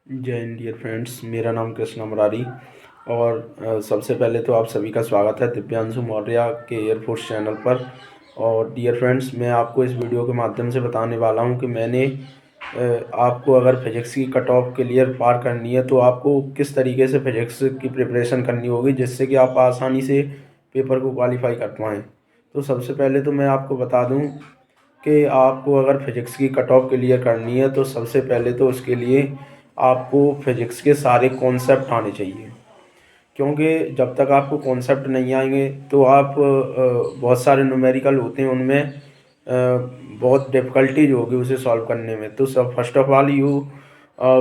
जय Hind dear friends, मेरा नाम कृष्णा मुरारी। और सबसे पहले तो आप सभी का स्वागत है दिव्यांशु मौर्य के एयरफोर्स चैनल पर। और डियर फ्रेंड्स, मैं आपको इस वीडियो के माध्यम से बताने वाला हूं कि मैंने आपको अगर फिजिक्स की कट ऑफ क्लियर पार करनी है तो आपको किस तरीके से फिजिक्स की प्रिपरेशन करनी होगी जिससे कि आप आसानी से पेपर को क्वालिफाई कर पाएँ। तो सबसे पहले तो मैं आपको बता दूँ कि आपको अगर फिजिक्स की कट ऑफ क्लियर करनी है तो सबसे पहले तो उसके लिए आपको फिजिक्स के सारे कॉन्सेप्ट आने चाहिए, क्योंकि जब तक आपको कॉन्सेप्ट नहीं आएंगे तो आप बहुत सारे न्यूमेरिकल होते हैं उनमें बहुत डिफ़िकल्टीज होगी उसे सॉल्व करने में। तो सब first of all you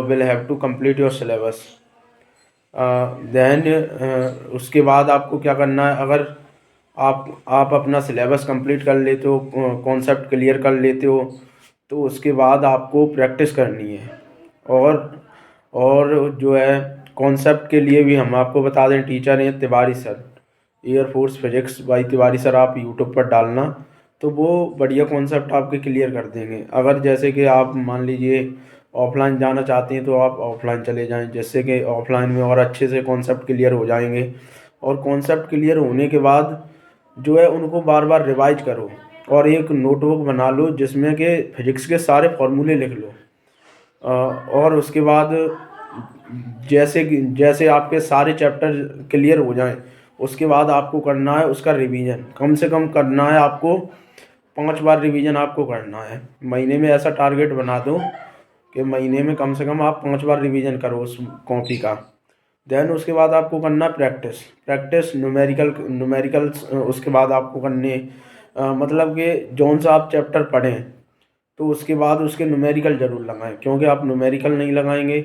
will have to complete your syllabus. Then उसके बाद आपको क्या करना है, अगर आप अपना सिलेबस कंप्लीट कर लेते हो, कॉन्सेप्ट क्लियर कर लेते हो, तो उसके बाद आपको प्रैक्टिस करनी है। और जो है कॉन्सेप्ट के लिए भी हम आपको बता दें, टीचर हैं Tiwari sir, air force physics by Tiwari sir. आप यूट्यूब पर डालना तो वो बढ़िया कॉन्सेप्ट आपके क्लियर कर देंगे। अगर जैसे कि आप मान लीजिए ऑफलाइन जाना चाहते हैं तो आप ऑफलाइन चले जाएं, जिससे कि ऑफलाइन में और अच्छे से कॉन्सेप्ट क्लियर हो जाएंगे। और कॉन्सेप्ट क्लियर होने के बाद जो है उनको बार बार रिवाइज करो और एक नोटबुक बना लो जिसमें कि फिजिक्स के सारे फॉर्मूले लिख लो। और उसके बाद जैसे आपके सारे चैप्टर क्लियर हो जाएं, उसके बाद आपको करना है उसका रिवीजन। कम से कम करना है आपको 5 बार रिवीजन आपको करना है। महीने में ऐसा टारगेट बना दो कि महीने में कम से कम आप 5 बार रिवीजन करो उस कॉपी का। देन उसके बाद आपको करना प्रैक्टिस न्यूमेरिकल्स। उसके बाद आपको करने मतलब कि जौन सा आप चैप्टर पढ़ें तो उसके बाद उसके न्यूमेरिकल ज़रूर लगाएं, क्योंकि आप न्यूमेरिकल नहीं लगाएंगे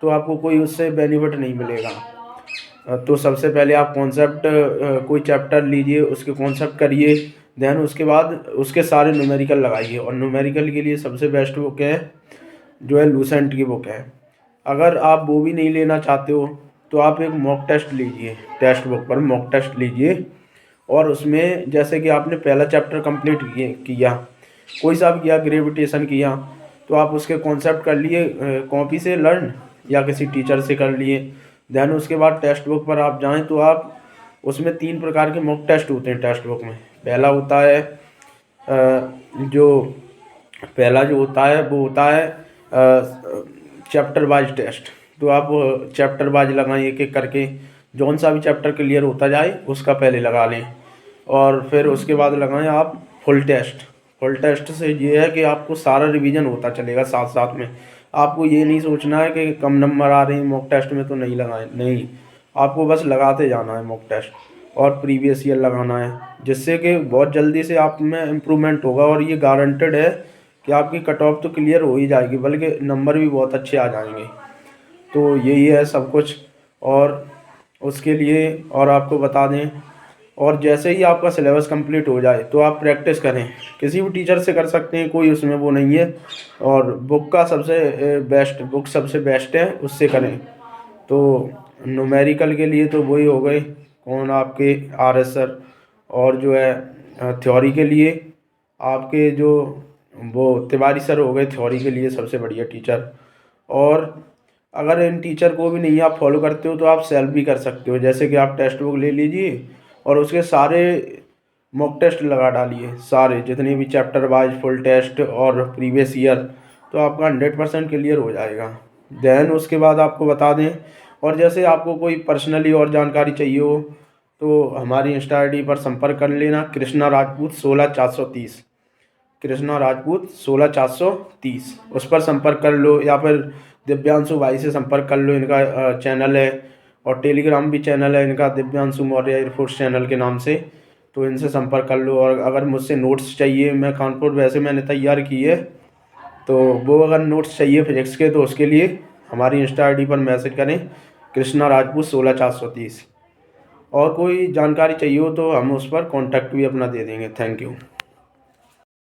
तो आपको कोई उससे बेनिफिट नहीं मिलेगा। तो सबसे पहले आप कॉन्सेप्ट कोई चैप्टर लीजिए, उसके कॉन्सेप्ट करिए, देन उसके बाद उसके सारे न्यूमेरिकल लगाइए। और न्यूमेरिकल के लिए सबसे बेस्ट बुक है जो है लूसेंट की बुक है। अगर आप वो भी नहीं लेना चाहते हो तो आप एक मॉक टेस्ट लीजिए, टेक्स्ट बुक पर मॉक टेस्ट लीजिए। और उसमें जैसे कि आपने पहला चैप्टर कंप्लीट किया, कोई सा भी किया, ग्रेविटेशन किया, तो आप उसके कॉन्सेप्ट कर लिए कॉपी से लर्न या किसी टीचर से कर लिए। देन उसके बाद टेक्स्ट बुक पर आप जाएं तो आप उसमें 3 प्रकार के मॉक टेस्ट होते हैं टेक्स्ट बुक में। पहला होता है जो पहला जो होता है वो होता है चैप्टर वाइज टेस्ट। तो आप चैप्टर वाइज लगाएं एक एक करके, जौन सा भी चैप्टर क्लियर होता जाए उसका पहले लगा लें। और फिर उसके बाद लगाएं आप फुल टेस्ट। फुल टेस्ट से ये है कि आपको सारा रिवीजन होता चलेगा साथ साथ में। आपको ये नहीं सोचना है कि कम नंबर आ रहे हैं मॉक टेस्ट में तो नहीं लगाएं, नहीं, आपको बस लगाते जाना है मॉक टेस्ट और प्रीवियस ईयर लगाना है, जिससे कि बहुत जल्दी से आप में इम्प्रूवमेंट होगा। और ये गारंटेड है कि आपकी कट ऑफ तो क्लियर हो ही जाएगी, बल्कि नंबर भी बहुत अच्छे आ जाएंगे। तो यही है सब कुछ। और उसके लिए और आपको बता दें, और जैसे ही आपका सिलेबस कंप्लीट हो जाए तो आप प्रैक्टिस करें, किसी भी टीचर से कर सकते हैं, कोई उसमें वो नहीं है। और बुक का सबसे बेस्ट है, उससे करें। तो न्यूमेरिकल के लिए तो वही हो गए कौन, आपके RS सर। और जो है थ्योरी के लिए आपके जो वो तिवारी सर हो गए, थ्योरी के लिए सबसे बढ़िया टीचर। और अगर इन टीचर को भी नहीं आप फॉलो करते हो तो आप सेल्फ भी कर सकते हो। जैसे कि आप टेक्स्ट बुक ले लीजिए और उसके सारे मॉक टेस्ट लगा डालिए, सारे जितने भी चैप्टर वाइज फुल टेस्ट और प्रीवियस ईयर, तो आपका 100% क्लियर हो जाएगा। देन उसके बाद आपको बता दें, और जैसे आपको कोई पर्सनली और जानकारी चाहिए हो तो हमारी इंस्टा ID पर संपर्क कर लेना, कृष्णा राजपूत 16430, कृष्णा राजपूत 16430, उस पर संपर्क कर लो। या फिर दिव्यांशु भाई से संपर्क कर लो, इनका चैनल है और टेलीग्राम भी चैनल है इनका, दिव्यांशु मौर्य एयरफोर्स चैनल के नाम से। तो इनसे संपर्क कर लो। और अगर मुझसे नोट्स चाहिए, मैं कानपुर वैसे मैंने तैयार की है, तो वो अगर नोट्स चाहिए फिजिक्स के तो उसके लिए हमारी इंस्टा ID पर मैसेज करें, कृष्णा राजपूत 16430। और कोई जानकारी चाहिए हो तो हम उस पर कॉन्टैक्ट भी अपना दे देंगे। Thank you.